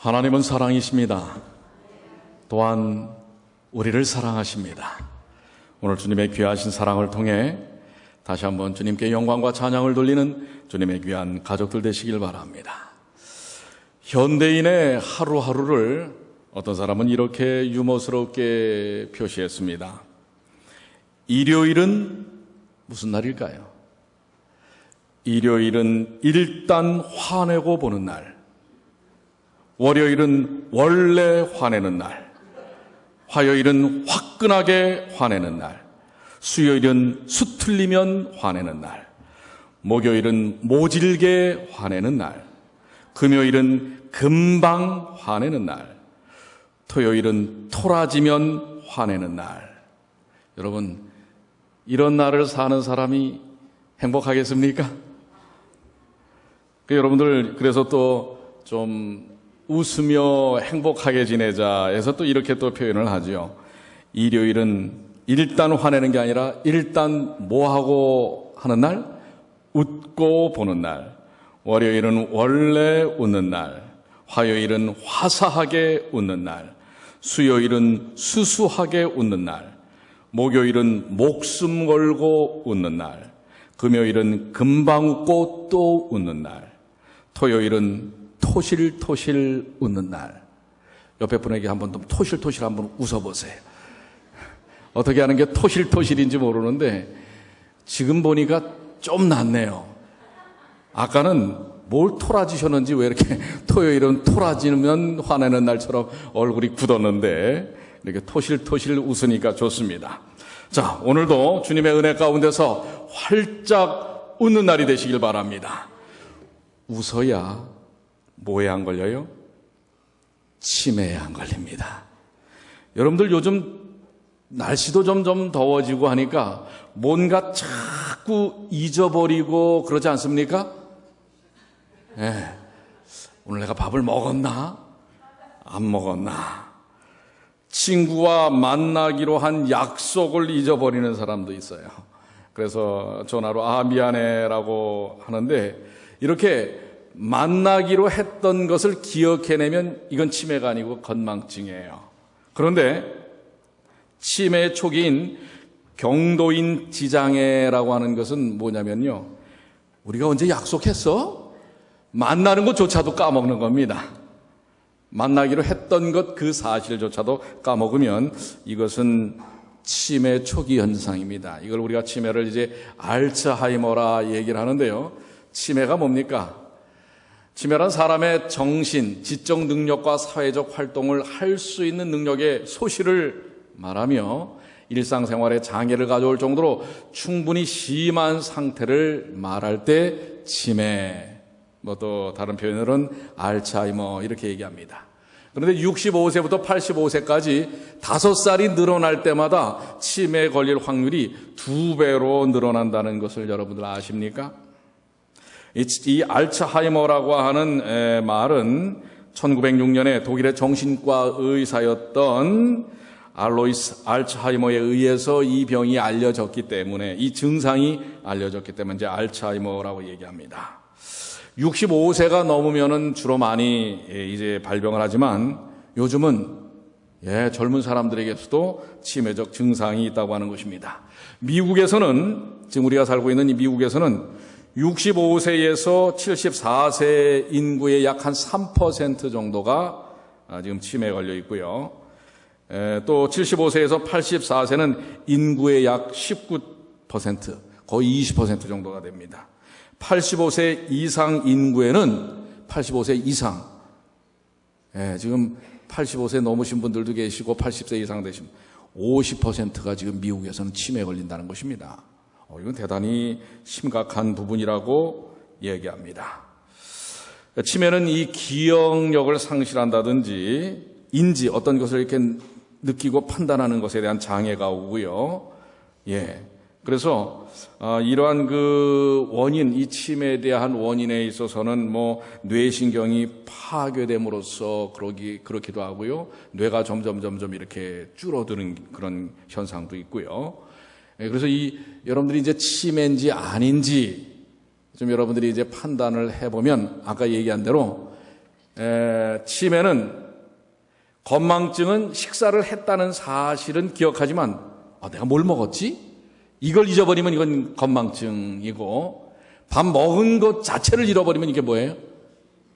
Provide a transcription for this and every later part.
하나님은 사랑이십니다. 또한 우리를 사랑하십니다. 오늘 주님의 귀하신 사랑을 통해 다시 한번 주님께 영광과 찬양을 돌리는 주님의 귀한 가족들 되시길 바랍니다. 현대인의 하루하루를 어떤 사람은 이렇게 유머스럽게 표시했습니다. 일요일은 무슨 날일까요? 일요일은 일단 화내고 보는 날, 월요일은 원래 화내는 날, 화요일은 화끈하게 화내는 날, 수요일은 수틀리면 화내는 날, 목요일은 모질게 화내는 날, 금요일은 금방 화내는 날, 토요일은 토라지면 화내는 날. 여러분, 이런 날을 사는 사람이 행복하겠습니까? 여러분들 그래서 또 좀 웃으며 행복하게 지내자 해서 또 이렇게 또 표현을 하죠. 일요일은 일단 화내는 게 아니라 일단 뭐하고 하는 날? 웃고 보는 날. 월요일은 원래 웃는 날. 화요일은 화사하게 웃는 날. 수요일은 수수하게 웃는 날. 목요일은 목숨 걸고 웃는 날. 금요일은 금방 웃고 또 웃는 날. 토요일은 토실토실 웃는 날. 옆에 분에게 한번 토실토실 한번 웃어보세요. 어떻게 하는 게 토실토실인지 모르는데 지금 보니까 좀 낫네요. 아까는 뭘 토라지셨는지 왜 이렇게 토요일은 토라지면 화내는 날처럼 얼굴이 굳었는데 이렇게 토실토실 웃으니까 좋습니다. 자, 오늘도 주님의 은혜 가운데서 활짝 웃는 날이 되시길 바랍니다. 웃어야 뭐에 안 걸려요? 치매에 안 걸립니다. 여러분들 요즘 날씨도 점점 더워지고 하니까 뭔가 자꾸 잊어버리고 그러지 않습니까? 네. 오늘 내가 밥을 먹었나? 안 먹었나? 친구와 만나기로 한 약속을 잊어버리는 사람도 있어요. 그래서 전화로 미안해라고 하는데 이렇게 만나기로 했던 것을 기억해내면 이건 치매가 아니고 건망증이에요. 그런데 치매의 초기인 경도인 지장애라고 하는 것은 뭐냐면요, 우리가 언제 약속했어? 만나는 것조차도 까먹는 겁니다. 만나기로 했던 것 그 사실조차도 까먹으면 이것은 치매 초기 현상입니다. 이걸 우리가 치매를 이제 알츠하이머라 얘기를 하는데요. 치매가 뭡니까? 치매란 사람의 정신, 지적 능력과 사회적 활동을 할 수 있는 능력의 소실을 말하며 일상생활에 장애를 가져올 정도로 충분히 심한 상태를 말할 때 치매, 또 다른 표현으로는 알츠하이머 이렇게 얘기합니다. 그런데 65세부터 85세까지 5살이 늘어날 때마다 치매에 걸릴 확률이 2배로 늘어난다는 것을 여러분들 아십니까? 이 알츠하이머라고 하는 말은 1906년에 독일의 정신과 의사였던 알로이스 알츠하이머에 의해서 이 병이 알려졌기 때문에, 이 증상이 알려졌기 때문에 이제 알츠하이머라고 얘기합니다. 65세가 넘으면은 주로 많이 이제 발병을 하지만 요즘은 젊은 사람들에게서도 치매적 증상이 있다고 하는 것입니다. 미국에서는, 지금 우리가 살고 있는 이 미국에서는 65세에서 74세 인구의 약 한 3% 정도가 지금 치매에 걸려 있고요. 또 75세에서 84세는 인구의 약 19%, 거의 20% 정도가 됩니다. 85세 이상 인구에는 85세 이상, 지금 85세 넘으신 분들도 계시고 80세 이상 되신 50%가 지금 미국에서는 치매에 걸린다는 것입니다. 이건 대단히 심각한 부분이라고 얘기합니다. 치매는 이 기억력을 상실한다든지 인지, 어떤 것을 이렇게 느끼고 판단하는 것에 대한 장애가 오고요. 그래서 이러한 그 원인, 이 치매에 대한 원인에 있어서는 뇌신경이 파괴됨으로써 그렇기도 하고요. 뇌가 점점 이렇게 줄어드는 그런 현상도 있고요. 그래서 여러분들이 이제 치매인지 아닌지 좀 여러분들이 이제 판단을 해보면 아까 얘기한 대로 치매는 건망증은 식사를 했다는 사실은 기억하지만 내가 뭘 먹었지? 이걸 잊어버리면 이건 건망증이고 밥 먹은 것 자체를 잃어버리면 이게 뭐예요?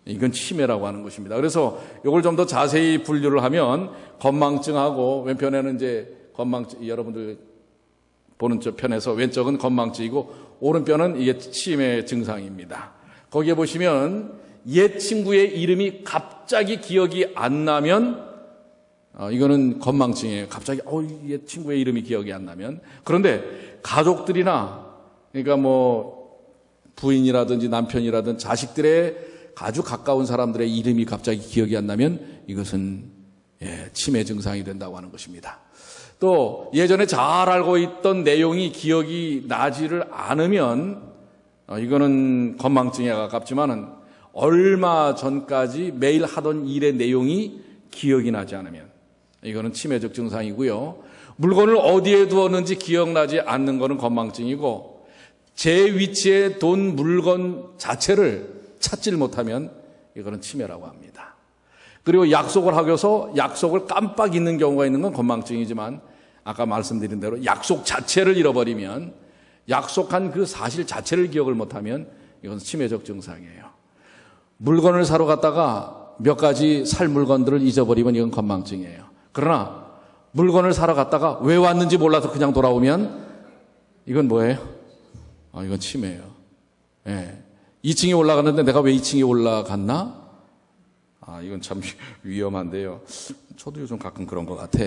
이건 치매라고 하는 것입니다. 그래서 이걸 좀 더 자세히 분류를 하면 건망증하고 왼편에는 이제 건망증, 여러분들 보는 저 편에서 왼쪽은 건망증이고 오른편은 이게 치매 증상입니다. 거기에 보시면 옛 친구의 이름이 갑자기 기억이 안 나면 이거는 건망증이에요. 갑자기 옛 친구의 이름이 기억이 안 나면. 그런데 가족들이나 그러니까 뭐 부인이라든지 남편이라든지 자식들의 아주 가까운 사람들의 이름이 갑자기 기억이 안 나면 이것은 치매 증상이 된다고 하는 것입니다. 또 예전에 잘 알고 있던 내용이 기억이 나지를 않으면 이거는 건망증에 가깝지만은 얼마 전까지 매일 하던 일의 내용이 기억이 나지 않으면 이거는 치매적 증상이고요. 물건을 어디에 두었는지 기억나지 않는 것은 건망증이고 제 위치에 둔 물건 자체를 찾질 못하면 이거는 치매라고 합니다. 그리고 약속을 하고서 약속을 깜빡 잊는 경우가 있는 건 건망증이지만 아까 말씀드린 대로 약속 자체를 잃어버리면 약속한 그 사실 자체를 기억을 못하면 이건 치매적 증상이에요. 물건을 사러 갔다가 몇 가지 살 물건들을 잊어버리면 이건 건망증이에요. 그러나 물건을 사러 갔다가 왜 왔는지 몰라서 그냥 돌아오면 이건 뭐예요? 이건 치매예요. 2층에 올라갔는데 내가 왜 2층에 올라갔나? 이건 참 위험한데요. 저도 요즘 가끔 그런 것 같아.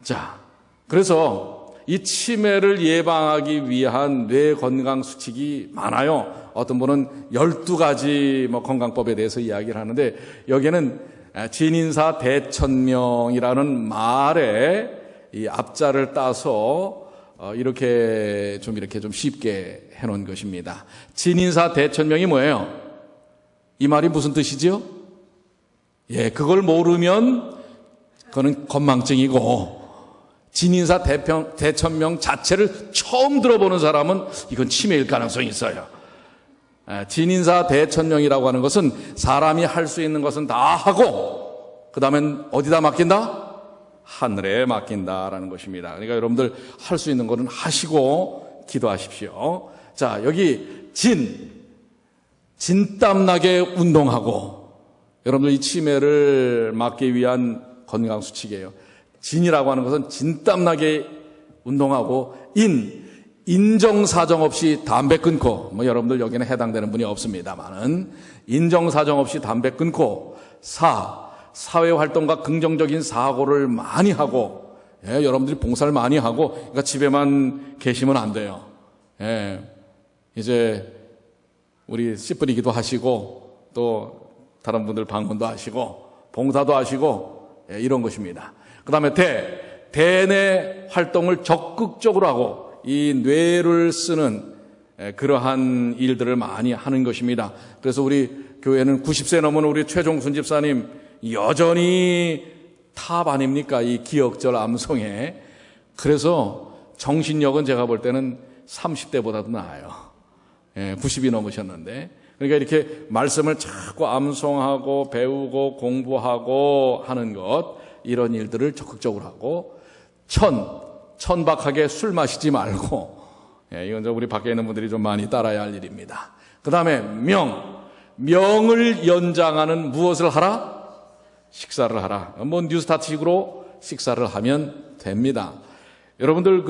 자, 그래서 이 치매를 예방하기 위한 뇌 건강 수칙이 많아요. 어떤 분은 12가지 건강법에 대해서 이야기를 하는데 여기에는 진인사 대천명이라는 말에 이 앞자를 따서 이렇게 좀 쉽게 해놓은 것입니다. 진인사 대천명이 뭐예요? 이 말이 무슨 뜻이지요? 그걸 모르면 그거는 건망증이고 진인사 대천명 자체를 처음 들어보는 사람은 이건 치매일 가능성이 있어요. 진인사 대천명이라고 하는 것은 사람이 할 수 있는 것은 다 하고 그 다음엔 어디다 맡긴다? 하늘에 맡긴다라는 것입니다. 그러니까 여러분들 할 수 있는 것은 하시고 기도하십시오. 자, 여기 진땀나게 운동하고 여러분들 이 치매를 막기 위한 건강수칙이에요. 진이라고 하는 것은 진땀나게 운동하고 인정사정 없이 담배 끊고 여러분들 여기는 해당되는 분이 없습니다만은 인정사정 없이 담배 끊고 사회활동과 긍정적인 사고를 많이 하고 여러분들이 봉사를 많이 하고 그러니까 집에만 계시면 안 돼요. 이제 우리 씨 뿌리기도 하시고 또 다른 분들 방문도 하시고 봉사도 하시고 이런 것입니다. 그 다음에 대뇌 활동을 적극적으로 하고 이 뇌를 쓰는 그러한 일들을 많이 하는 것입니다. 그래서 우리 교회는 90세 넘은 우리 최종순 집사님 여전히 탑 아닙니까? 이 기억절 암송에. 그래서 정신력은 제가 볼 때는 30대보다도 나아요. 90이 넘으셨는데. 그러니까 이렇게 말씀을 자꾸 암송하고 배우고 공부하고 하는 것, 이런 일들을 적극적으로 하고 천박하게 술 마시지 말고 이건 우리 밖에 있는 분들이 좀 많이 따라야 할 일입니다. 그 다음에 명을 연장하는 무엇을 하라? 식사를 하라. 뉴스타트식으로 식사를 하면 됩니다. 여러분들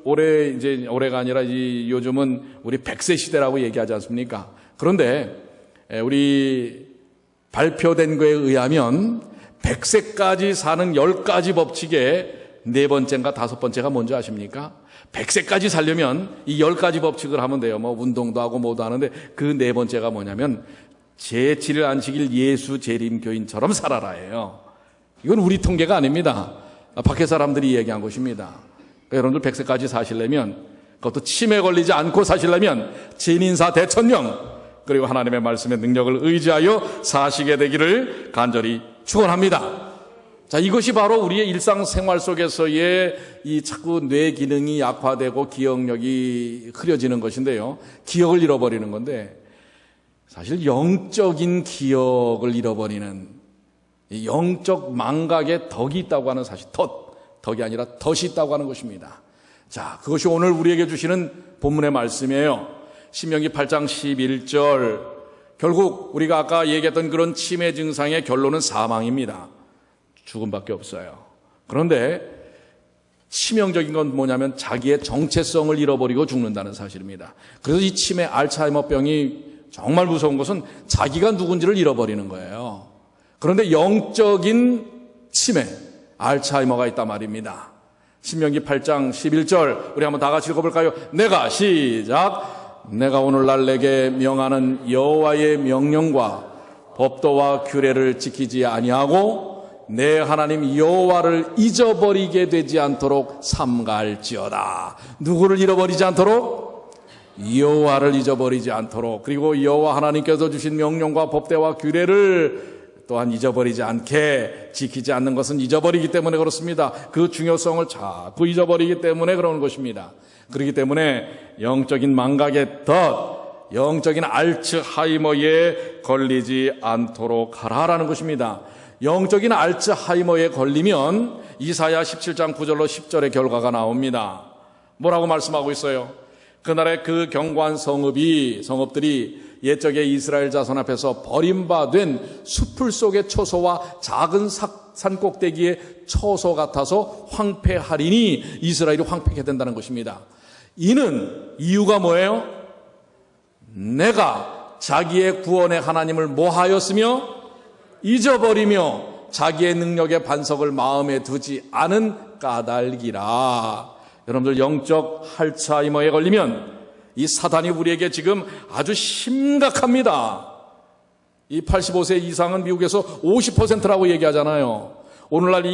올해가 아니라 요즘은 우리 100세 시대라고 얘기하지 않습니까? 그런데 우리 발표된 거에 의하면 100세까지 사는 10가지 법칙의 4번째인가 5번째가 뭔지 아십니까? 100세까지 살려면 이 10가지 법칙을 하면 돼요. 운동도 하고 뭐도 하는데 그 4번째가 뭐냐면 제7일 안식일 예수 재림 교인처럼 살아라예요. 이건 우리 통계가 아닙니다. 밖에 사람들이 얘기한 것입니다. 그러니까 여러분들 100세까지 사시려면 그것도 치매 걸리지 않고 사시려면 진인사 대천명 그리고 하나님의 말씀의 능력을 의지하여 사시게 되기를 간절히 축원합니다. 자, 이것이 바로 우리의 일상생활 속에서의 이 자꾸 뇌 기능이 약화되고 기억력이 흐려지는 것인데요. 기억을 잃어버리는 건데 사실 영적인 기억을 잃어버리는 이 영적 망각의 덕이 있다고 하는 사실, 덕이 아니라 덫이 있다고 하는 것입니다. 자, 그것이 오늘 우리에게 주시는 본문의 말씀이에요. 신명기 8장 11절. 결국 우리가 아까 얘기했던 그런 치매 증상의 결론은 사망입니다. 죽음밖에 없어요. 그런데 치명적인 건 뭐냐면 자기의 정체성을 잃어버리고 죽는다는 사실입니다. 그래서 이 치매 알츠하이머병이 정말 무서운 것은 자기가 누군지를 잃어버리는 거예요. 그런데 영적인 치매, 알츠하이머가 있단 말입니다. 신명기 8장 11절 우리 한번 다 같이 읽어볼까요? 내가 오늘날 내게 명하는 여호와의 명령과 법도와 규례를 지키지 아니하고 내 하나님 여호와를 잊어버리게 되지 않도록 삼가할지어다. 누구를 잃어버리지 않도록? 여호와를 잊어버리지 않도록. 그리고 여호와 하나님께서 주신 명령과 법대와 규례를 또한 잊어버리지 않게, 지키지 않는 것은 잊어버리기 때문에 그렇습니다. 그 중요성을 자꾸 잊어버리기 때문에 그러는 것입니다. 그렇기 때문에 영적인 망각의 덫, 영적인 알츠하이머에 걸리지 않도록 하라라는 것입니다. 영적인 알츠하이머에 걸리면 이사야 17장 9절로 10절의 결과가 나옵니다. 뭐라고 말씀하고 있어요? 그날의 그 견고한 성읍들이 옛적의 이스라엘 자손 앞에서 버림받은 숲풀 속의 초소와 작은 산꼭대기의 초소 같아서 황폐하리니 이스라엘이 황폐하게 된다는 것입니다. 이유가 뭐예요? 내가 자기의 구원의 하나님을 뭐하였으며 잊어버리며 자기의 능력의 반석을 마음에 두지 않은 까닭이라. 여러분들 영적 알츠하이머에 걸리면 이 사단이 우리에게 지금 아주 심각합니다. 이 85세 이상은 미국에서 50%라고 얘기하잖아요. 오늘날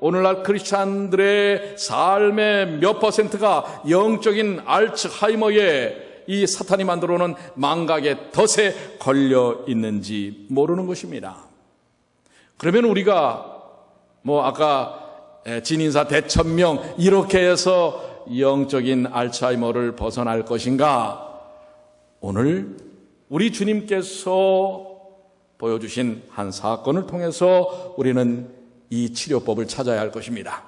오늘날 크리스찬들의 삶의 몇 퍼센트가 영적인 알츠하이머에 이 사탄이 만들어 놓은 망각의 덫에 걸려 있는지 모르는 것입니다. 그러면 우리가 아까 진인사 대천명 이렇게 해서 영적인 알츠하이머를 벗어날 것인가? 오늘 우리 주님께서 보여주신 한 사건을 통해서 우리는 이 치료법을 찾아야 할 것입니다.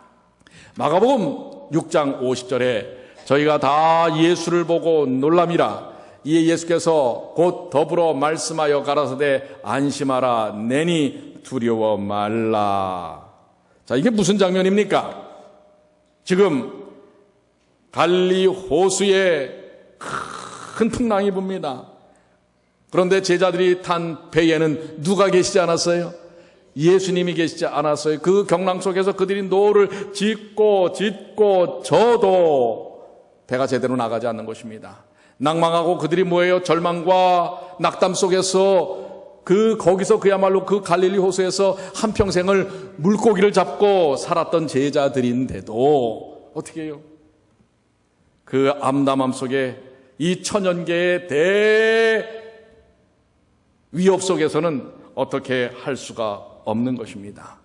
마가복음 6장 50절에 저희가 다 예수를 보고 놀람이라. 이에 예수께서 곧 더불어 말씀하여 가라사대 안심하라. 내니 두려워 말라. 자, 이게 무슨 장면입니까? 지금 갈릴리 호수에 큰 풍랑이 붑니다. 그런데 제자들이 탄 배에는 누가 계시지 않았어요? 예수님이 계시지 않았어요. 그 경랑 속에서 그들이 노를 짓고 져도 배가 제대로 나가지 않는 것입니다. 낭망하고 그들이 뭐예요? 절망과 낙담 속에서 거기서 그야말로 그 갈릴리 호수에서 한평생을 물고기를 잡고 살았던 제자들인데도 어떻게 해요? 그 암담함 속에 이 천연계의 대위협 속에서는 어떻게 할 수가 없는 것입니다.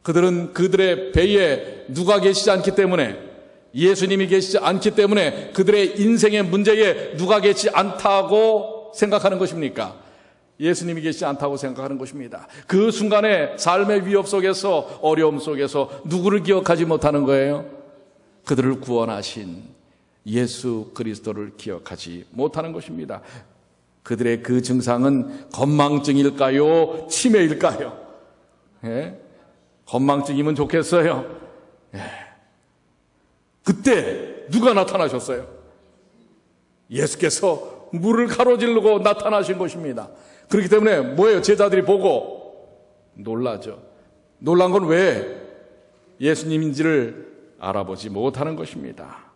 그들은 그들의 배에 누가 계시지 않기 때문에, 예수님이 계시지 않기 때문에 그들의 인생의 문제에 누가 계시지 않다고 생각하는 것입니까? 예수님이 계시지 않다고 생각하는 것입니다. 그 순간에 삶의 위협 속에서, 어려움 속에서 누구를 기억하지 못하는 거예요? 그들을 구원하신 예수 그리스도를 기억하지 못하는 것입니다. 그들의 그 증상은 건망증일까요? 치매일까요? 건망증이면 좋겠어요. 그때 누가 나타나셨어요? 예수께서 물을 가로지르고 나타나신 것입니다. 그렇기 때문에 뭐예요? 제자들이 보고 놀라죠. 놀란 건 왜? 예수님인지를 알아보지 못하는 것입니다.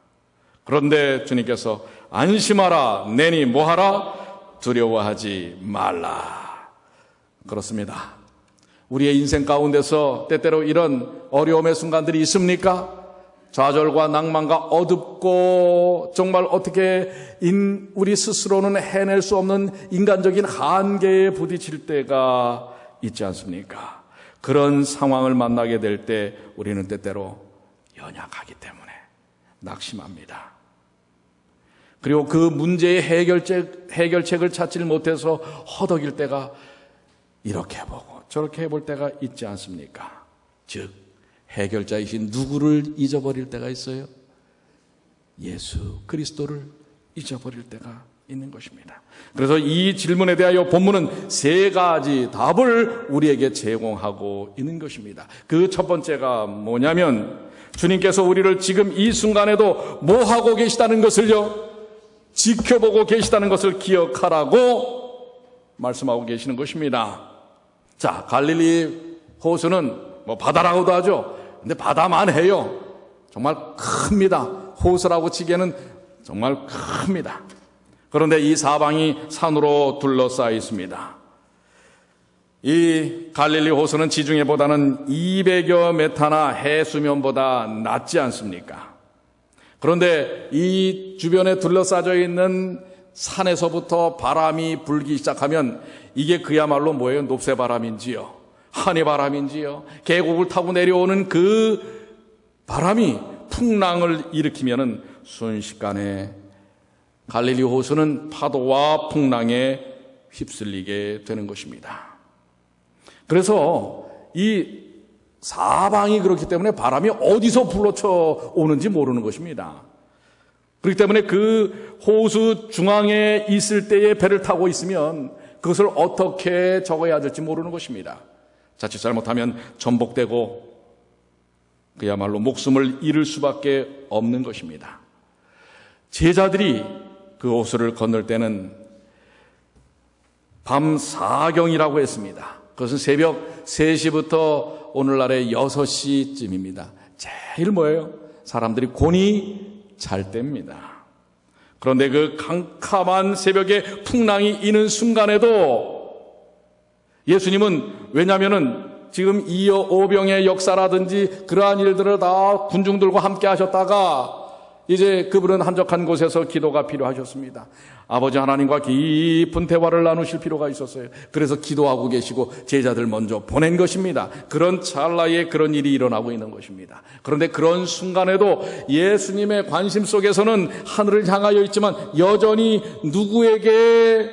그런데 주님께서 안심하라. 내니 뭐하라? 두려워하지 말라. 그렇습니다. 우리의 인생 가운데서 때때로 이런 어려움의 순간들이 있습니까? 좌절과 낭만과 어둡고 정말 어떻게 우리 스스로는 해낼 수 없는 인간적인 한계에 부딪힐 때가 있지 않습니까? 그런 상황을 만나게 될 때 우리는 때때로 연약하기 때문에 낙심합니다. 그리고 그 문제의 해결책을 찾지를 못해서 허덕일 때가 이렇게 해보고 저렇게 해볼 때가 있지 않습니까? 즉 해결자이신 누구를 잊어버릴 때가 있어요? 예수 그리스도를 잊어버릴 때가 있는 것입니다. 그래서 이 질문에 대하여 본문은 세 가지 답을 우리에게 제공하고 있는 것입니다. 그 첫 번째가 뭐냐면 주님께서 우리를 지금 이 순간에도 뭐 하고 계시다는 것을요, 지켜보고 계시다는 것을 기억하라고 말씀하고 계시는 것입니다. 자, 갈릴리 호수는 뭐 바다라고도 하죠. 근데 바다만 해요. 정말 큽니다. 호수라고 치기에는 정말 큽니다. 그런데 이 사방이 산으로 둘러싸여 있습니다. 이 갈릴리 호수는 지중해보다는 200여 메타나 해수면보다 낮지 않습니까? 그런데 이 주변에 둘러싸여 있는 산에서부터 바람이 불기 시작하면 이게 그야말로 뭐예요? 높새바람인지요? 한해바람인지요? 계곡을 타고 내려오는 그 바람이 풍랑을 일으키면은 순식간에 갈릴리 호수는 파도와 풍랑에 휩쓸리게 되는 것입니다. 그래서 이 사방이 그렇기 때문에 바람이 어디서 불러쳐 오는지 모르는 것입니다. 그렇기 때문에 그 호수 중앙에 있을 때에 배를 타고 있으면 그것을 어떻게 적어야 될지 모르는 것입니다. 자칫 잘못하면 전복되고 그야말로 목숨을 잃을 수밖에 없는 것입니다. 제자들이 그 호수를 건널 때는 밤 4경이라고 했습니다. 그것은 새벽 3시부터 오늘날의 6시쯤입니다. 제일 뭐예요? 사람들이 곤히 잘 때입니다. 그런데 그 캄캄한 새벽에 풍랑이 이는 순간에도 예수님은, 왜냐하면은 지금 이어오병의 역사라든지 그러한 일들을 다 군중들과 함께 하셨다가 이제 그분은 한적한 곳에서 기도가 필요하셨습니다. 아버지 하나님과 깊은 대화를 나누실 필요가 있었어요. 그래서 기도하고 계시고 제자들 먼저 보낸 것입니다. 그런 찰나에 그런 일이 일어나고 있는 것입니다. 그런데 그런 순간에도 예수님의 관심 속에서는 하늘을 향하여 있지만 여전히 누구에게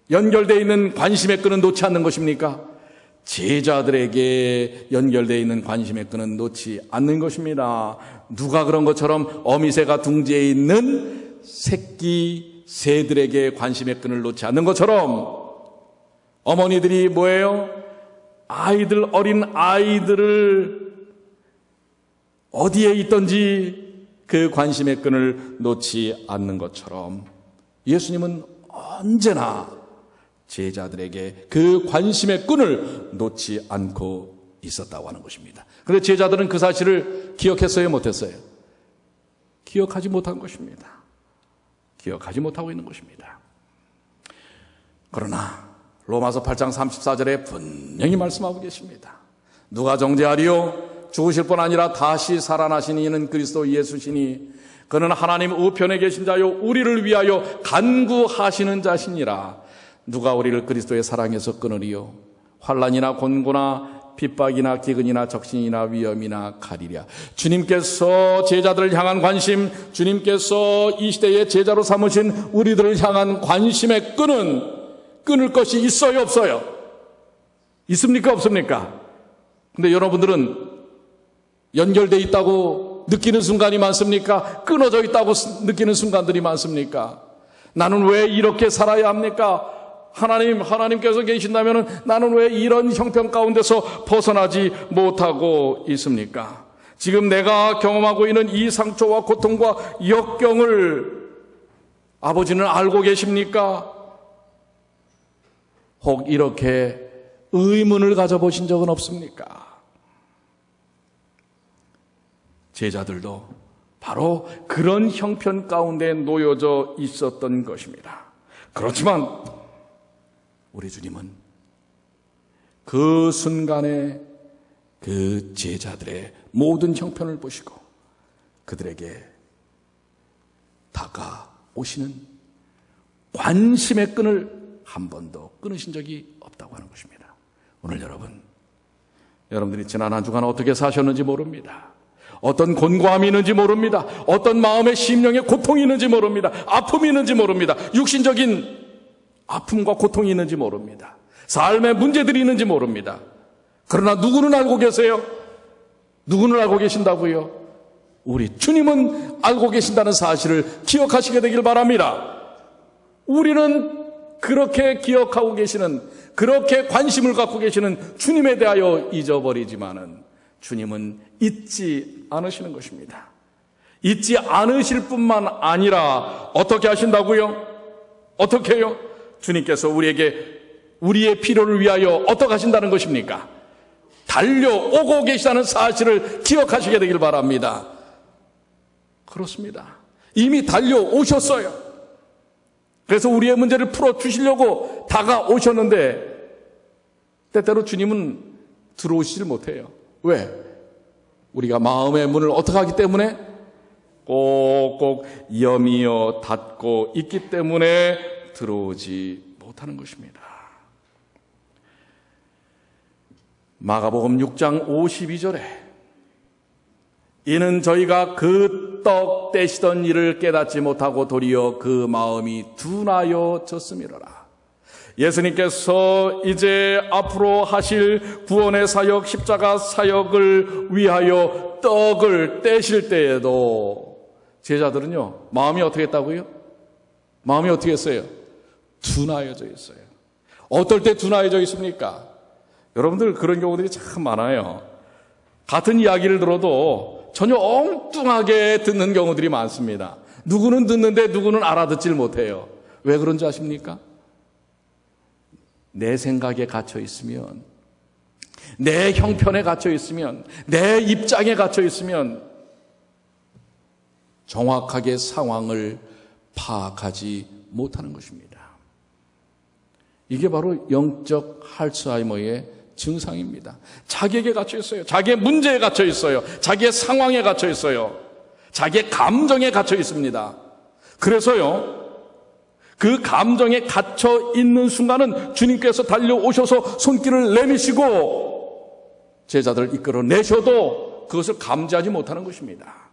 연결되어 있는 관심의 끈은 놓지 않는 것입니까? 제자들에게 연결되어 있는 관심의 끈은 놓지 않는 것입니다. 누가 그런 것처럼 어미새가 둥지에 있는 새끼 새들에게 관심의 끈을 놓지 않는 것처럼 어머니들이 뭐예요? 어린 아이들을 어디에 있든지 그 관심의 끈을 놓지 않는 것처럼 예수님은 언제나 제자들에게 그 관심의 끈을 놓지 않고 있었다고 하는 것입니다. 그런데 제자들은 그 사실을 기억했어요? 못했어요? 기억하지 못한 것입니다. 기억하지 못하고 있는 것입니다. 그러나 로마서 8장 34절에 분명히 말씀하고 계십니다. 누가 정죄하리요? 죽으실 뿐 아니라 다시 살아나신 이는 그리스도 예수시니 그는 하나님 우편에 계신 자요 우리를 위하여 간구하시는 자시니라. 누가 우리를 그리스도의 사랑에서 끊으리요? 환난이나 곤고나 핍박이나 기근이나 적신이나 위험이나 가리랴. 주님께서 제자들을 향한 관심, 주님께서 이 시대의 제자로 삼으신 우리들을 향한 관심의 끈은 끊을 것이 있어요, 없어요? 있습니까, 없습니까? 근데 여러분들은 연결되어 있다고 느끼는 순간이 많습니까? 끊어져 있다고 느끼는 순간들이 많습니까? 나는 왜 이렇게 살아야 합니까? 하나님께서 계신다면 나는 왜 이런 형편 가운데서 벗어나지 못하고 있습니까? 지금 내가 경험하고 있는 이 상처와 고통과 역경을 아버지는 알고 계십니까? 혹 이렇게 의문을 가져보신 적은 없습니까? 제자들도 바로 그런 형편 가운데 놓여져 있었던 것입니다. 그렇지만 우리 주님은 그 순간에 그 제자들의 모든 형편을 보시고 그들에게 다가오시는 관심의 끈을 한 번도 끊으신 적이 없다고 하는 것입니다. 오늘 여러분들이 지난 한 주간 어떻게 사셨는지 모릅니다. 어떤 곤고함이 있는지 모릅니다. 어떤 마음의 심령의 고통이 있는지 모릅니다. 아픔이 있는지 모릅니다. 육신적인 아픔과 고통이 있는지 모릅니다. 삶의 문제들이 있는지 모릅니다. 그러나 누구는 알고 계세요? 누구는 알고 계신다고요? 우리 주님은 알고 계신다는 사실을 기억하시게 되길 바랍니다. 우리는 그렇게 기억하고 계시는, 그렇게 관심을 갖고 계시는 주님에 대하여 잊어버리지만은 주님은 잊지 않으시는 것입니다. 잊지 않으실 뿐만 아니라 어떻게 하신다고요? 어떻게 해요? 주님께서 우리에게 우리의 필요를 위하여 어떻게 하신다는 것입니까? 달려오고 계시다는 사실을 기억하시게 되길 바랍니다. 그렇습니다. 이미 달려오셨어요. 그래서 우리의 문제를 풀어주시려고 다가오셨는데 때때로 주님은 들어오시질 못해요. 왜? 우리가 마음의 문을 어떻게 하기 때문에? 꼭꼭 여미어 닫고 있기 때문에 들어오지 못하는 것입니다. 마가복음 6장 52절에 이는 저희가 그 떡 떼시던 일을 깨닫지 못하고 도리어 그 마음이 둔하여졌음이로라. 예수님께서 이제 앞으로 하실 구원의 사역, 십자가 사역을 위하여 떡을 떼실 때에도 제자들은요, 마음이 어떻게 했다고요? 마음이 어떻게 했어요? 둔하여져 있어요. 어떨 때 둔하여져 있습니까? 여러분들 그런 경우들이 참 많아요. 같은 이야기를 들어도 전혀 엉뚱하게 듣는 경우들이 많습니다. 누구는 듣는데 누구는 알아듣질 못해요. 왜 그런지 아십니까? 내 생각에 갇혀 있으면, 내 형편에 갇혀 있으면, 내 입장에 갇혀 있으면 정확하게 상황을 파악하지 못하는 것입니다. 이게 바로 영적 알츠하이머의 증상입니다. 자기에게 갇혀 있어요. 자기의 문제에 갇혀 있어요. 자기의 상황에 갇혀 있어요. 자기의 감정에 갇혀 있습니다. 그래서요, 그 감정에 갇혀 있는 순간은 주님께서 달려오셔서 손길을 내미시고 제자들을 이끌어내셔도 그것을 감지하지 못하는 것입니다.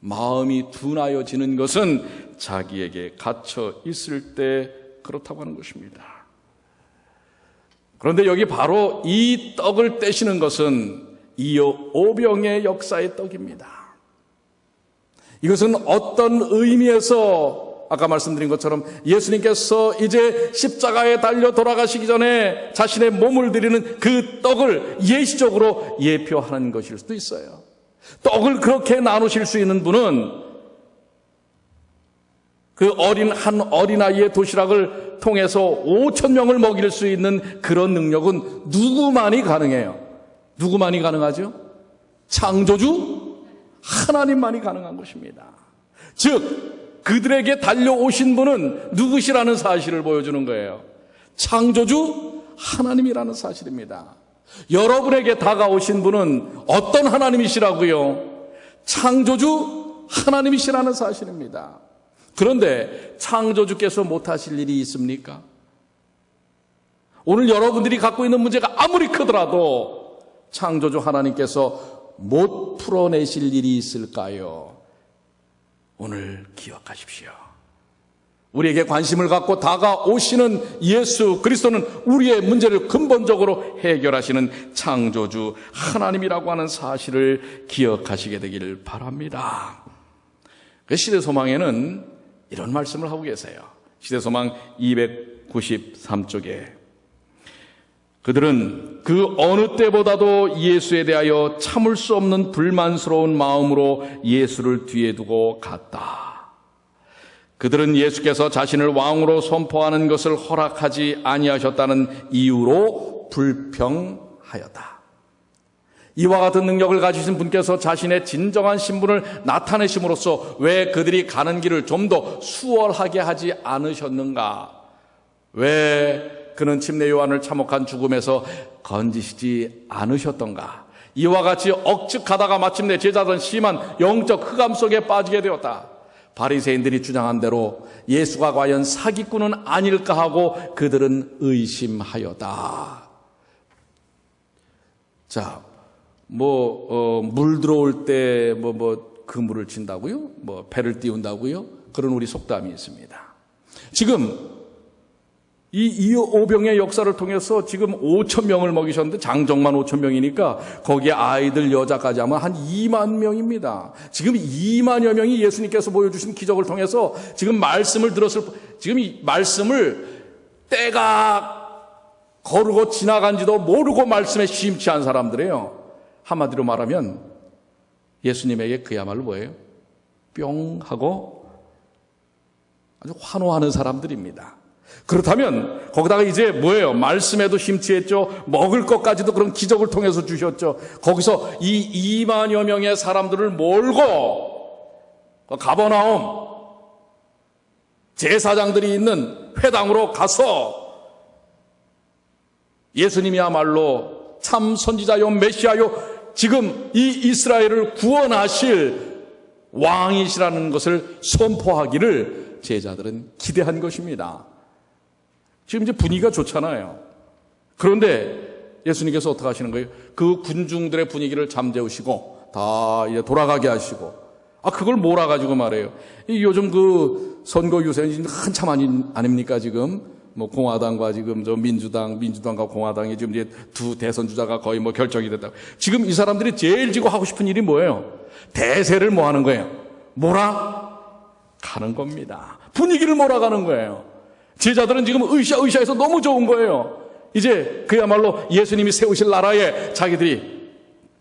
마음이 둔하여지는 것은 자기에게 갇혀 있을 때 그렇다고 하는 것입니다. 그런데 여기 바로 이 떡을 떼시는 것은 이 오병의 역사의 떡입니다. 이것은 어떤 의미에서 아까 말씀드린 것처럼 예수님께서 이제 십자가에 달려 돌아가시기 전에 자신의 몸을 드리는 그 떡을 예시적으로 예표하는 것일 수도 있어요. 떡을 그렇게 나누실 수 있는 분은 그 한 어린아이의 도시락을 통해서 5,000명을 먹일 수 있는 그런 능력은 누구만이 가능해요? 누구만이 가능하죠? 창조주 하나님만이 가능한 것입니다. 즉 그들에게 달려오신 분은 누구시라는 사실을 보여주는 거예요. 창조주 하나님이라는 사실입니다. 여러분에게 다가오신 분은 어떤 하나님이시라고요? 창조주 하나님이시라는 사실입니다. 그런데 창조주께서 못하실 일이 있습니까? 오늘 여러분들이 갖고 있는 문제가 아무리 크더라도 창조주 하나님께서 못 풀어내실 일이 있을까요? 오늘 기억하십시오. 우리에게 관심을 갖고 다가오시는 예수 그리스도는 우리의 문제를 근본적으로 해결하시는 창조주 하나님이라고 하는 사실을 기억하시게 되기를 바랍니다. 그 시대소망에는 이런 말씀을 하고 계세요. 시대소망 293쪽에 그들은 그 어느 때보다도 예수에 대하여 참을 수 없는 불만스러운 마음으로 예수를 뒤에 두고 갔다. 그들은 예수께서 자신을 왕으로 선포하는 것을 허락하지 아니하셨다는 이유로 불평하였다. 이와 같은 능력을 가지신 분께서 자신의 진정한 신분을 나타내심으로써 왜 그들이 가는 길을 좀 더 수월하게 하지 않으셨는가? 왜 그는 침례 요한을 참혹한 죽음에서 건지시지 않으셨던가? 이와 같이 억측하다가 마침내 제자들은 심한 영적 흑암 속에 빠지게 되었다. 바리새인들이 주장한 대로 예수가 과연 사기꾼은 아닐까 하고 그들은 의심하였다. 자, 물 들어올 때 그물을 친다고요? 배를 띄운다고요? 그런 우리 속담이 있습니다. 지금 이 오병의 역사를 통해서 지금 5천 명을 먹이셨는데 장정만 5천 명이니까 거기에 아이들 여자까지 하면 한 2만 명입니다. 지금 2만여 명이 예수님께서 보여주신 기적을 통해서 지금 말씀을 지금 이 말씀을 때가 거르고 지나간지도 모르고 말씀에 심취한 사람들이에요. 한마디로 말하면 예수님에게 그야말로 뭐예요? 뿅 하고 아주 환호하는 사람들입니다. 그렇다면 거기다가 이제 뭐예요? 말씀에도 심취했죠. 먹을 것까지도 그런 기적을 통해서 주셨죠. 거기서 이 2만여 명의 사람들을 몰고 가버나움 제사장들이 있는 회당으로 가서 예수님이야말로 참 선지자요 메시아요 지금 이 이스라엘을 구원하실 왕이시라는 것을 선포하기를 제자들은 기대한 것입니다. 지금 이제 분위기가 좋잖아요. 그런데 예수님께서 어떻게 하시는 거예요? 그 군중들의 분위기를 잠재우시고 다 이제 돌아가게 하시고 그걸 몰아가지고 말해요. 요즘 그 선거 유세는 한참 아닙니까 지금? 공화당과 지금 민주당과 공화당이 지금 이제 두 대선 주자가 거의 결정이 됐다고. 지금 이 사람들이 제일 지고 하고 싶은 일이 뭐예요? 대세를 뭐 하는 거예요? 몰아가는 겁니다. 분위기를 몰아가는 거예요. 제자들은 지금 으쌰으쌰해서 너무 좋은 거예요. 이제 그야말로 예수님이 세우실 나라에 자기들이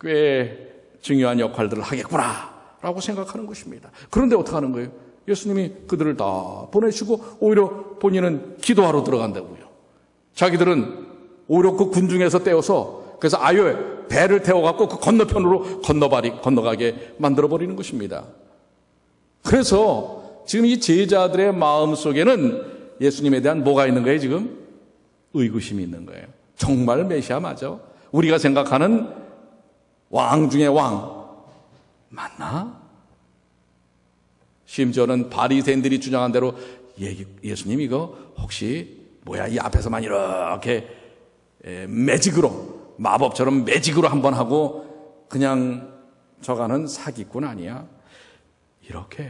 꽤 중요한 역할들을 하겠구나 라고 생각하는 것입니다. 그런데 어떻게 하는 거예요? 예수님이 그들을 다 보내시고 오히려 본인은 기도하러 들어간다고요. 자기들은 오히려 그 군중에서 떼어서 그래서 아예 배를 태워갖고 그 건너편으로 건너가게 만들어버리는 것입니다. 그래서 지금 이 제자들의 마음속에는 예수님에 대한 뭐가 있는 거예요 지금? 의구심이 있는 거예요. 정말 메시아 맞아? 우리가 생각하는 왕 중에 왕 맞나? 심지어는 바리새인들이 주장한 대로 예수님 이거 혹시 이 앞에서만 이렇게 매직으로 마법처럼 매직으로 한번 하고 그냥 저가는 사기꾼 아니야? 이렇게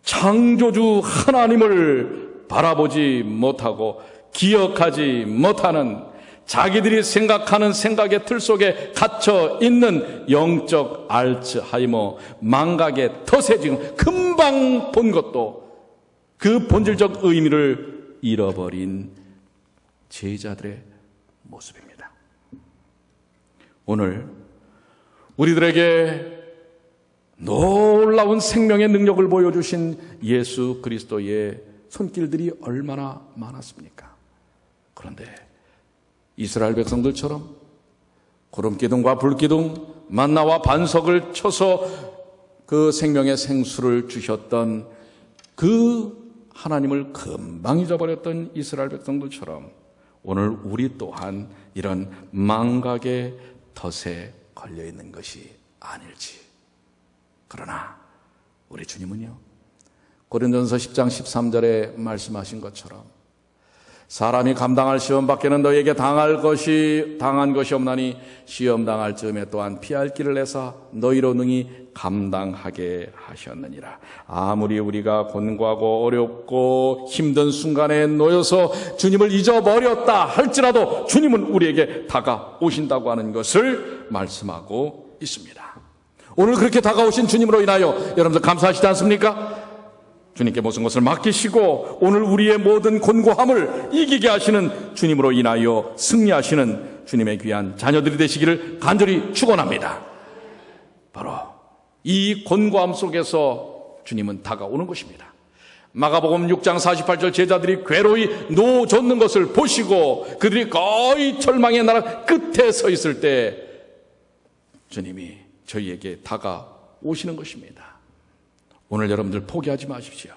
창조주 하나님을 바라보지 못하고 기억하지 못하는 자기들이 생각하는 생각의 틀 속에 갇혀 있는 영적 알츠하이머 망각의 덫에 지금 금방 본 것도 그 본질적 의미를 잃어버린 제자들의 모습입니다. 오늘 우리들에게 놀라운 생명의 능력을 보여주신 예수 그리스도의 손길들이 얼마나 많았습니까? 그런데 이스라엘 백성들처럼 구름기둥과 불기둥, 만나와 반석을 쳐서 그 생명의 생수를 주셨던 그 하나님을 금방 잊어버렸던 이스라엘 백성들처럼 오늘 우리 또한 이런 망각의 덫에 걸려있는 것이 아닐지. 그러나 우리 주님은요, 고린도전서 10장 13절에 말씀하신 것처럼 사람이 감당할 시험 밖에는 너에게 당한 것이 없나니 시험 당할 즈음에 또한 피할 길을 내사 너희로 능히 감당하게 하셨느니라. 아무리 우리가 곤고하고 어렵고 힘든 순간에 놓여서 주님을 잊어버렸다 할지라도 주님은 우리에게 다가오신다고 하는 것을 말씀하고 있습니다. 오늘 그렇게 다가오신 주님으로 인하여 여러분들 감사하시지 않습니까? 주님께 모든 것을 맡기시고 오늘 우리의 모든 곤고함을 이기게 하시는 주님으로 인하여 승리하시는 주님의 귀한 자녀들이 되시기를 간절히 축원합니다. 바로 이 곤고함 속에서 주님은 다가오는 것입니다. 마가복음 6장 48절 제자들이 괴로이 노젓는 것을 보시고 그들이 거의 절망의 나라 끝에 서 있을 때 주님이 저희에게 다가오시는 것입니다. 오늘 여러분들 포기하지 마십시오.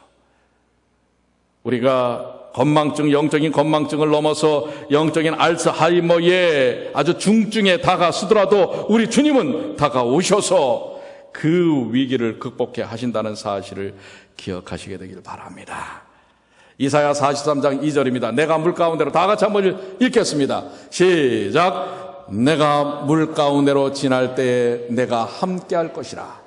우리가 건망증, 영적인 건망증을 넘어서 영적인 알츠하이머의 아주 중증에 다가서더라도 우리 주님은 다가오셔서 그 위기를 극복해 하신다는 사실을 기억하시게 되길 바랍니다. 이사야 43장 2절입니다. 내가 물 가운데로 다 같이 한번 읽겠습니다. 시작. 내가 물 가운데로 지날 때에 내가 함께할 것이라.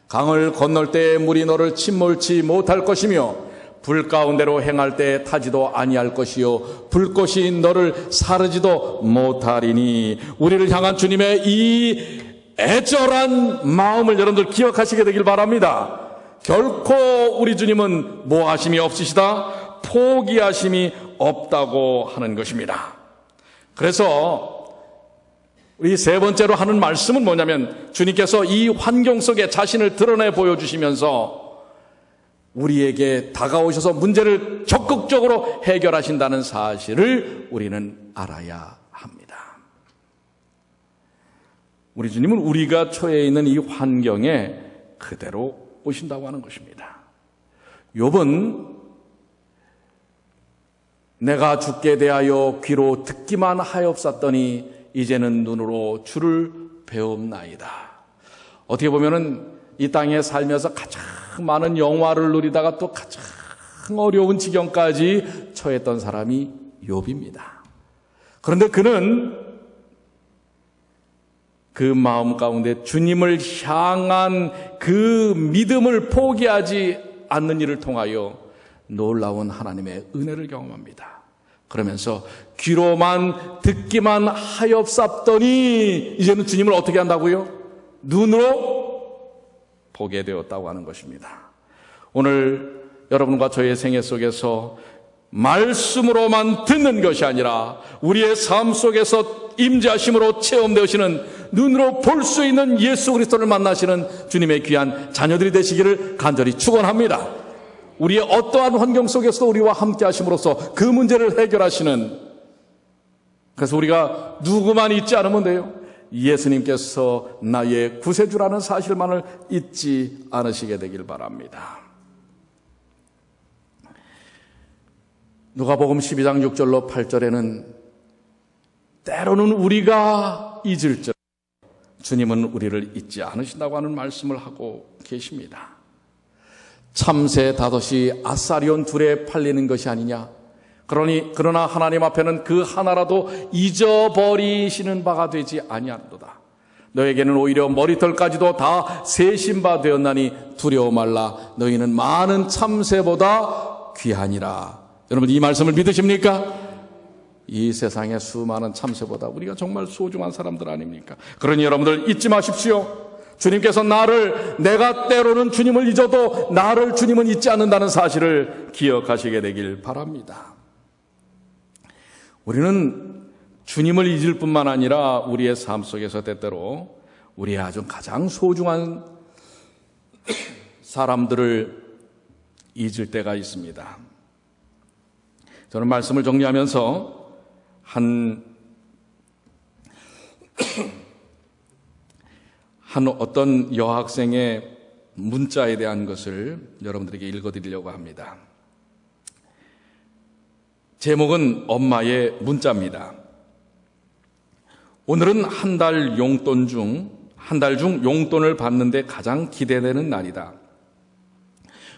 강을 건널 때에 물이 너를 침몰치 못할 것이며 불 가운데로 행할 때에 타지도 아니할 것이요 불꽃이 너를 사르지도 못하리니. 우리를 향한 주님의 이 애절한 마음을 여러분들 기억하시게 되길 바랍니다. 결코 우리 주님은 모하심이 없으시다, 포기하심이 없다고 하는 것입니다. 그래서 우리 세 번째로 하는 말씀은 뭐냐면, 주님께서 이 환경 속에 자신을 드러내 보여주시면서 우리에게 다가오셔서 문제를 적극적으로 해결하신다는 사실을 우리는 알아야 합니다. 우리 주님은 우리가 처해 있는 이 환경에 그대로 오신다고 하는 것입니다. 욥은 내가 죽게 대하여 귀로 듣기만 하옵사더니 이제는 눈으로 주를 배움나이다. 어떻게 보면은 이 땅에 살면서 가장 많은 영화를 누리다가 또 가장 어려운 지경까지 처했던 사람이 욥입니다. 그런데 그는 그 마음 가운데 주님을 향한 그 믿음을 포기하지 않는 일을 통하여 놀라운 하나님의 은혜를 경험합니다. 그러면서 귀로만 듣기만 하옵사더니 이제는 주님을 어떻게 한다고요? 눈으로 보게 되었다고 하는 것입니다. 오늘 여러분과 저의 생애 속에서 말씀으로만 듣는 것이 아니라 우리의 삶 속에서 임재하심으로 체험되시는, 눈으로 볼 수 있는 예수 그리스도를 만나시는 주님의 귀한 자녀들이 되시기를 간절히 축원합니다. 우리의 어떠한 환경 속에서도 우리와 함께 하심으로써 그 문제를 해결하시는, 그래서 우리가 누구만 잊지 않으면 돼요. 예수님께서 나의 구세주라는 사실만을 잊지 않으시게 되길 바랍니다. 누가복음 12장 6절로 8절에는 때로는 우리가 잊을지라도 주님은 우리를 잊지 않으신다고 하는 말씀을 하고 계십니다. 참새 5이 아사리온 둘에 팔리는 것이 아니냐. 그러나 하나님 앞에는 그 하나라도 잊어버리시는 바가 되지 아니하도다. 너에게는 오히려 머리털까지도 다 세신 바 되었나니 두려워 말라. 너희는 많은 참새보다 귀하니라. 여러분 이 말씀을 믿으십니까? 이 세상의 수많은 참새보다 우리가 정말 소중한 사람들 아닙니까? 그러니 여러분들 잊지 마십시오. 주님께서 내가 때로는 주님을 잊어도 나를 주님은 잊지 않는다는 사실을 기억하시게 되길 바랍니다. 우리는 주님을 잊을 뿐만 아니라 우리의 삶 속에서 때때로 우리의 아주 가장 소중한 사람들을 잊을 때가 있습니다. 저는 말씀을 정리하면서 한 어떤 여학생의 문자에 대한 것을 여러분들에게 읽어드리려고 합니다. 제목은 엄마의 문자입니다. 오늘은 한 달 중 용돈을 받는데 가장 기대되는 날이다.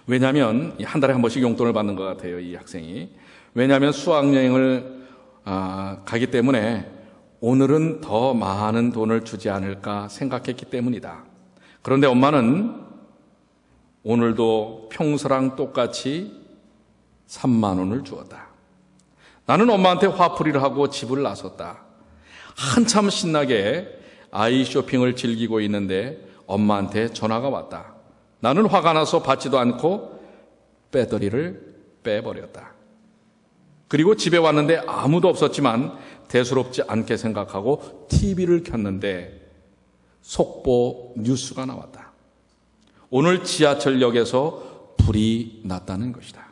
왜냐하면 한 달에 한 번씩 용돈을 받는 것 같아요, 이 학생이. 왜냐하면 수학여행을 가기 때문에 오늘은 더 많은 돈을 주지 않을까 생각했기 때문이다. 그런데 엄마는 오늘도 평소랑 똑같이 3만 원을 주었다. 나는 엄마한테 화풀이를 하고 집을 나섰다. 한참 신나게 아이 쇼핑을 즐기고 있는데 엄마한테 전화가 왔다. 나는 화가 나서 받지도 않고 배터리를 빼버렸다. 그리고 집에 왔는데 아무도 없었지만 대수롭지 않게 생각하고 TV를 켰는데 속보 뉴스가 나왔다. 오늘 지하철역에서 불이 났다는 것이다.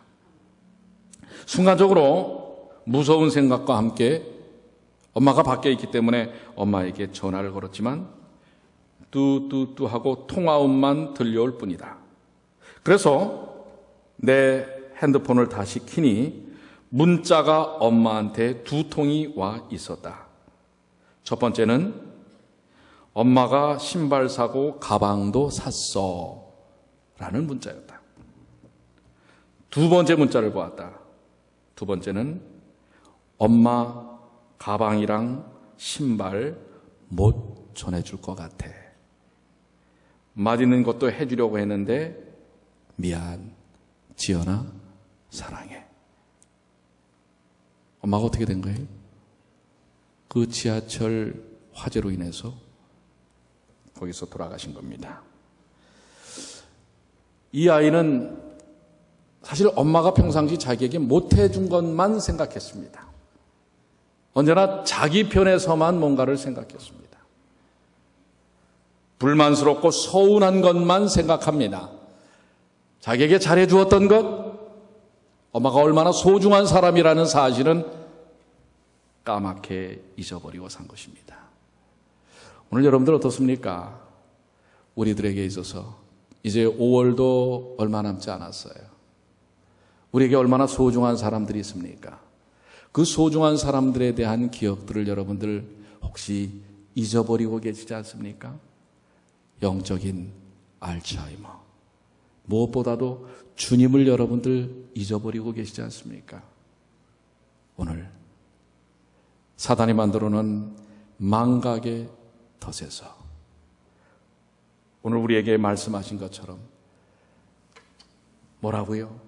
순간적으로 무서운 생각과 함께 엄마가 밖에 있기 때문에 엄마에게 전화를 걸었지만 뚜뚜뚜 하고 통화음만 들려올 뿐이다. 그래서 내 핸드폰을 다시 키니 문자가 엄마한테 2통이 와 있었다. 첫 번째는 엄마가 신발 사고 가방도 샀어 라는 문자였다. 두 번째 문자를 보았다. 두 번째는 엄마 가방이랑 신발 못 전해줄 것 같아. 맛있는 것도 해주려고 했는데 미안, 지연아, 사랑해. 엄마가 어떻게 된 거예요? 그 지하철 화재로 인해서 거기서 돌아가신 겁니다. 이 아이는 사실 엄마가 평상시 자기에게 못해준 것만 생각했습니다. 언제나 자기 편에서만 뭔가를 생각했습니다. 불만스럽고 서운한 것만 생각합니다. 자기에게 잘해주었던 것, 엄마가 얼마나 소중한 사람이라는 사실은 까맣게 잊어버리고 산 것입니다. 오늘 여러분들 어떻습니까? 우리들에게 있어서 이제 5월도 얼마 남지 않았어요. 우리에게 얼마나 소중한 사람들이 있습니까? 그 소중한 사람들에 대한 기억들을 여러분들 혹시 잊어버리고 계시지 않습니까? 영적인 알츠하이머. 무엇보다도 주님을 여러분들 잊어버리고 계시지 않습니까? 오늘 사단이 만들어놓은 망각의 덫에서 오늘 우리에게 말씀하신 것처럼 뭐라고요?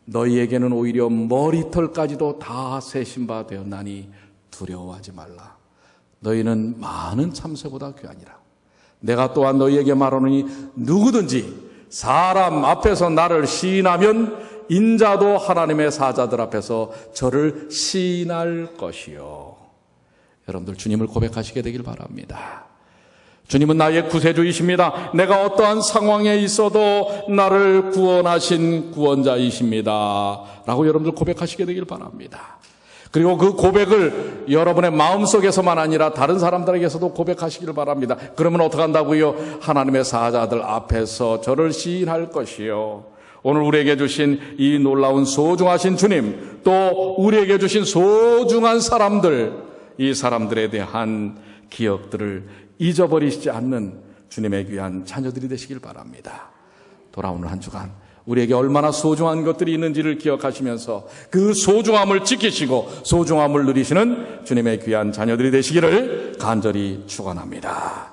너희에게는 오히려 머리털까지도 다 세신 바 되었나니 두려워하지 말라. 너희는 많은 참새보다 귀하니라. 내가 또한 너희에게 말하노니 누구든지 사람 앞에서 나를 시인하면 인자도 하나님의 사자들 앞에서 저를 시인할 것이요. 여러분들 주님을 고백하시게 되길 바랍니다. 주님은 나의 구세주이십니다. 내가 어떠한 상황에 있어도 나를 구원하신 구원자이십니다. 라고 여러분들 고백하시게 되길 바랍니다. 그리고 그 고백을 여러분의 마음속에서만 아니라 다른 사람들에게서도 고백하시길 바랍니다. 그러면 어떻게 한다고요? 하나님의 사자들 앞에서 저를 시인할 것이요. 오늘 우리에게 주신 이 놀라운 소중하신 주님, 또 우리에게 주신 소중한 사람들, 이 사람들에 대한 기억들을 잊어버리시지 않는 주님의 귀한 자녀들이 되시길 바랍니다. 돌아오는 한 주간 우리에게 얼마나 소중한 것들이 있는지를 기억하시면서 그 소중함을 지키시고 소중함을 누리시는 주님의 귀한 자녀들이 되시기를 간절히 축원합니다.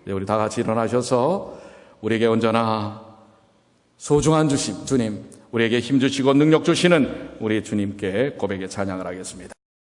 우리 다 같이 일어나셔서 우리에게 언제나 소중한 주님, 우리에게 힘 주시고 능력 주시는 우리 주님께 고백의 찬양을 하겠습니다.